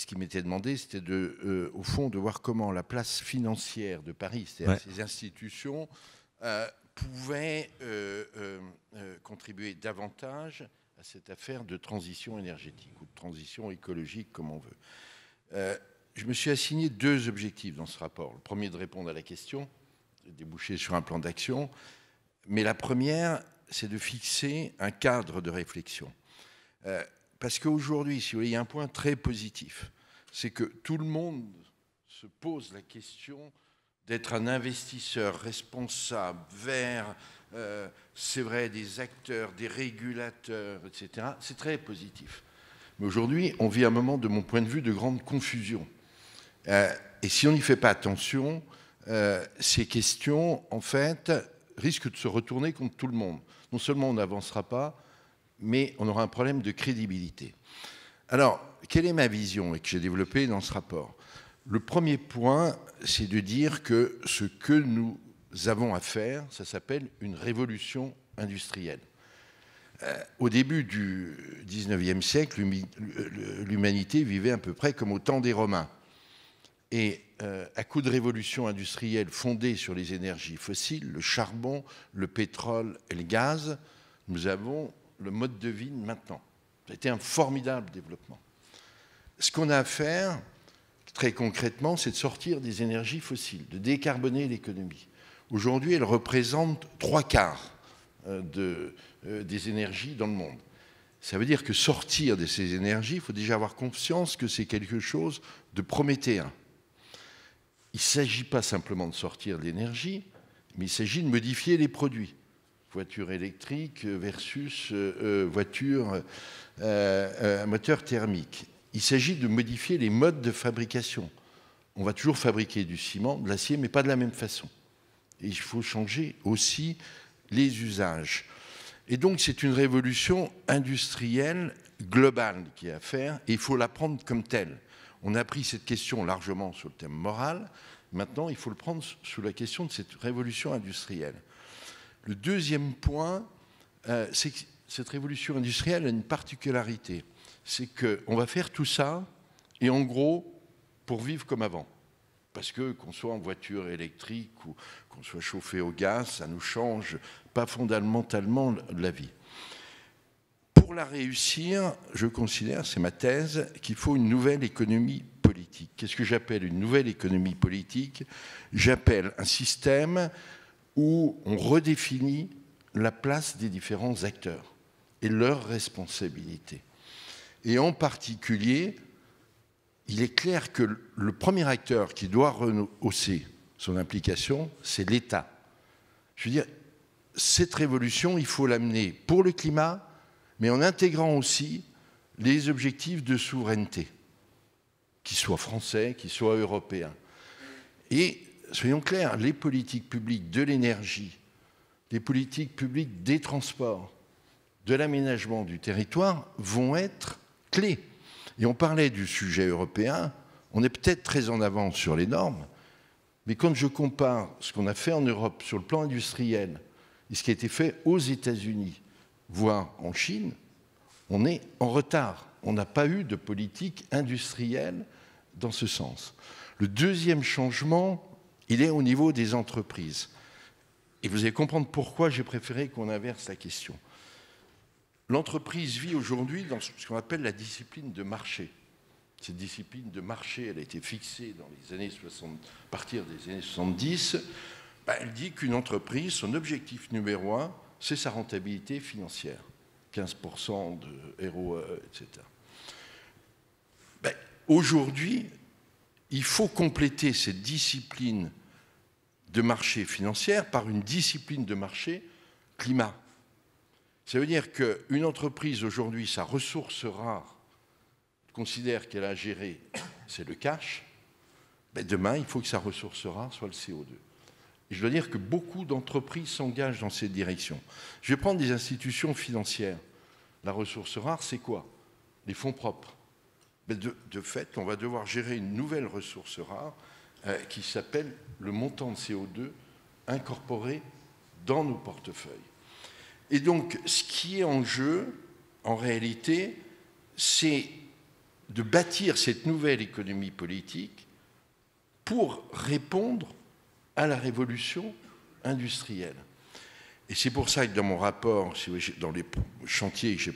ce qui m'était demandé, c'était au fond de voir comment la place financière de Paris, c'est-à-dire ces institutions, pouvaient contribuer davantage à cette affaire de transition énergétique ou de transition écologique, comme on veut. Je me suis assigné 2 objectifs dans ce rapport. Le premier, de répondre à la question, de déboucher sur un plan d'action. Mais la première, c'est de fixer un cadre de réflexion. Parce qu'aujourd'hui, si vous voulez, il y a un point très positif, c'est que tout le monde se pose la question d'être un investisseur responsable vers, c'est vrai, des acteurs, des régulateurs, etc. C'est très positif. Mais aujourd'hui, on vit un moment, de mon point de vue, de grande confusion. Et si on n'y fait pas attention, ces questions, en fait, risquent de se retourner contre tout le monde. Non seulement on n'avancera pas, mais on aura un problème de crédibilité. Alors, quelle est ma vision et que j'ai développée dans ce rapport? Le premier point, c'est de dire que ce que nous avons à faire, ça s'appelle une révolution industrielle. Au début du XIXe siècle, l'humanité vivait à peu près comme au temps des Romains. Et à coup de révolution industrielle fondée sur les énergies fossiles, le charbon, le pétrole et le gaz, nous avons le mode de vie maintenant. Ça a été un formidable développement. Ce qu'on a à faire, très concrètement, c'est de sortir des énergies fossiles, de décarboner l'économie. Aujourd'hui, elle représente 3/4 des énergies dans le monde. Ça veut dire que sortir de ces énergies, il faut déjà avoir conscience que c'est quelque chose de prométhéen. Il ne s'agit pas simplement de sortir de l'énergie, mais il s'agit de modifier les produits. Voiture électrique versus voiture à moteur thermique. Il s'agit de modifier les modes de fabrication. On va toujours fabriquer du ciment, de l'acier, mais pas de la même façon. Et il faut changer aussi les usages. Et donc, c'est une révolution industrielle globale qui est à faire, et il faut la prendre comme telle. On a pris cette question largement sur le thème moral. Maintenant, il faut le prendre sous la question de cette révolution industrielle. Le deuxième point, c'est que cette révolution industrielle a une particularité. C'est qu'on va faire tout ça, et en gros, pour vivre comme avant. Parce que qu'on soit en voiture électrique ou qu'on soit chauffé au gaz, ça ne nous change pas fondamentalement la vie. Pour la réussir, je considère, c'est ma thèse, qu'il faut une nouvelle économie politique. Qu'est-ce que j'appelle une nouvelle économie politique? J'appelle un système où on redéfinit la place des différents acteurs et leurs responsabilités. Et en particulier, il est clair que le premier acteur qui doit rehausser son implication, c'est l'État. Je veux dire, cette révolution, il faut l'amener pour le climat, mais en intégrant aussi les objectifs de souveraineté, qu'ils soient français, qu'ils soient européens. Et soyons clairs, les politiques publiques de l'énergie, les politiques publiques des transports, de l'aménagement du territoire vont être clés. Et on parlait du sujet européen, on est peut-être très en avance sur les normes, mais quand je compare ce qu'on a fait en Europe sur le plan industriel et ce qui a été fait aux États-Unis, voire en Chine, on est en retard. On n'a pas eu de politique industrielle dans ce sens. Le deuxième changement, il est au niveau des entreprises. Et vous allez comprendre pourquoi j'ai préféré qu'on inverse la question. L'entreprise vit aujourd'hui dans ce qu'on appelle la discipline de marché. Cette discipline de marché, elle a été fixée dans les années 60, à partir des années 70. Elle dit qu'une entreprise, son objectif numéro 1, c'est sa rentabilité financière. 15% de ROE, etc. Aujourd'hui, il faut compléter cette discipline de marché financière par une discipline de marché climat. Ça veut dire qu'une entreprise aujourd'hui, sa ressource rare, considère qu'elle a géré, c'est le cash. Demain, il faut que sa ressource rare soit le CO2. Et je dois dire que beaucoup d'entreprises s'engagent dans cette direction. Je vais prendre des institutions financières. La ressource rare, c'est quoi? Les fonds propres. De fait, on va devoir gérer une nouvelle ressource rare qui s'appelle le montant de CO2 incorporé dans nos portefeuilles. Et donc, ce qui est en jeu, en réalité, c'est de bâtir cette nouvelle économie politique pour répondre à la révolution industrielle. Et c'est pour ça que dans mon rapport, dans les chantiers que j'ai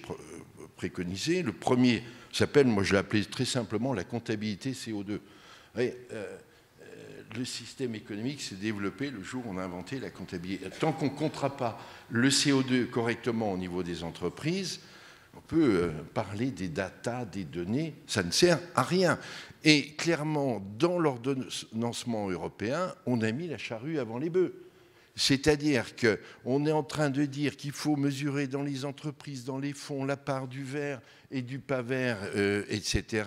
préconisés, le premier s'appelle, moi je l'ai appelé très simplement, la comptabilité CO2. Le système économique s'est développé le jour où on a inventé la comptabilité. Tant qu'on ne comptera pas le CO2 correctement au niveau des entreprises, on peut parler des datas, des données, ça ne sert à rien. Et clairement, dans l'ordonnancement européen, on a mis la charrue avant les bœufs. C'est-à-dire qu'on est en train de dire qu'il faut mesurer dans les entreprises, dans les fonds, la part du vert et du pas vert, etc.,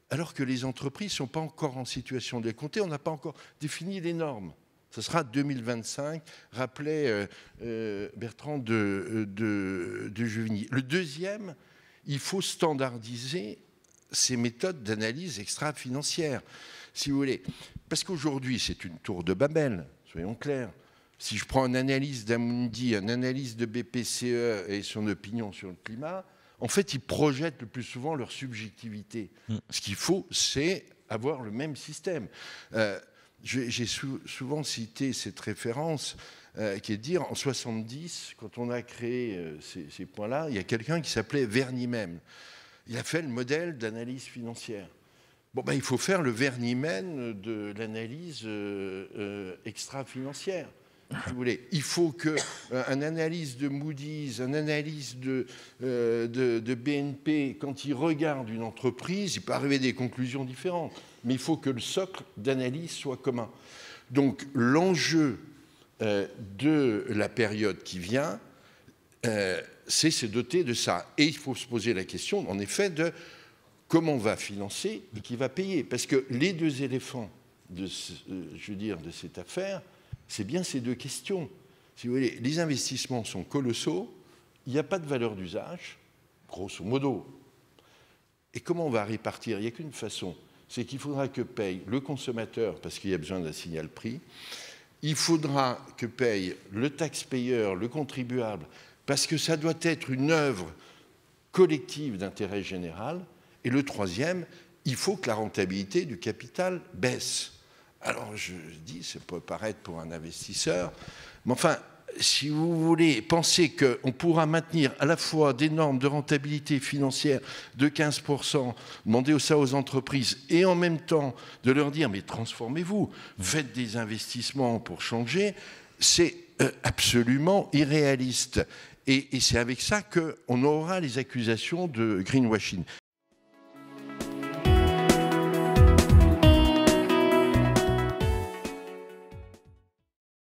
alors que les entreprises ne sont pas encore en situation de les compter. On n'a pas encore défini les normes. Ce sera 2025, rappelait Bertrand de Juvigny. Le deuxième, il faut standardiser ces méthodes d'analyse extra-financière, si vous voulez. Parce qu'aujourd'hui, c'est une tour de Babel, soyons clairs. Si je prends une analyse d'Amundi, une analyse de BPCE et son opinion sur le climat, en fait, ils projettent le plus souvent leur subjectivité. Ce qu'il faut, c'est avoir le même système. J'ai souvent cité cette référence qui est de dire, en 70, quand on a créé ces points-là, il y a quelqu'un qui s'appelait Vernimem. Il a fait le modèle d'analyse financière. Bon, ben, il faut faire le Vernimem de l'analyse extra-financière. Si vous voulez. Il faut qu'un analyse de Moody's, un analyse de BNP, quand il regarde une entreprise, il peut arriver à des conclusions différentes, mais il faut que le socle d'analyse soit commun. Donc l'enjeu de la période qui vient, c'est se doter de ça. Et il faut se poser la question, en effet, de comment on va financer et qui va payer. Parce que les deux éléphants de cette affaire, c'est bien ces deux questions. Si vous voulez, les investissements sont colossaux, il n'y a pas de valeur d'usage, grosso modo. Et comment on va répartir? Il n'y a qu'une façon, c'est qu'il faudra que paye le consommateur, parce qu'il y a besoin d'un signal prix, il faudra que paye le taxpayeur, le contribuable, parce que ça doit être une œuvre collective d'intérêt général, et le troisième, il faut que la rentabilité du capital baisse. Alors, je dis, ça peut paraître pour un investisseur, mais enfin, si vous voulez penser qu'on pourra maintenir à la fois des normes de rentabilité financière de 15%, demander ça aux entreprises, et en même temps de leur dire, mais transformez-vous, faites des investissements pour changer, c'est absolument irréaliste. Et c'est avec ça qu'on aura les accusations de greenwashing.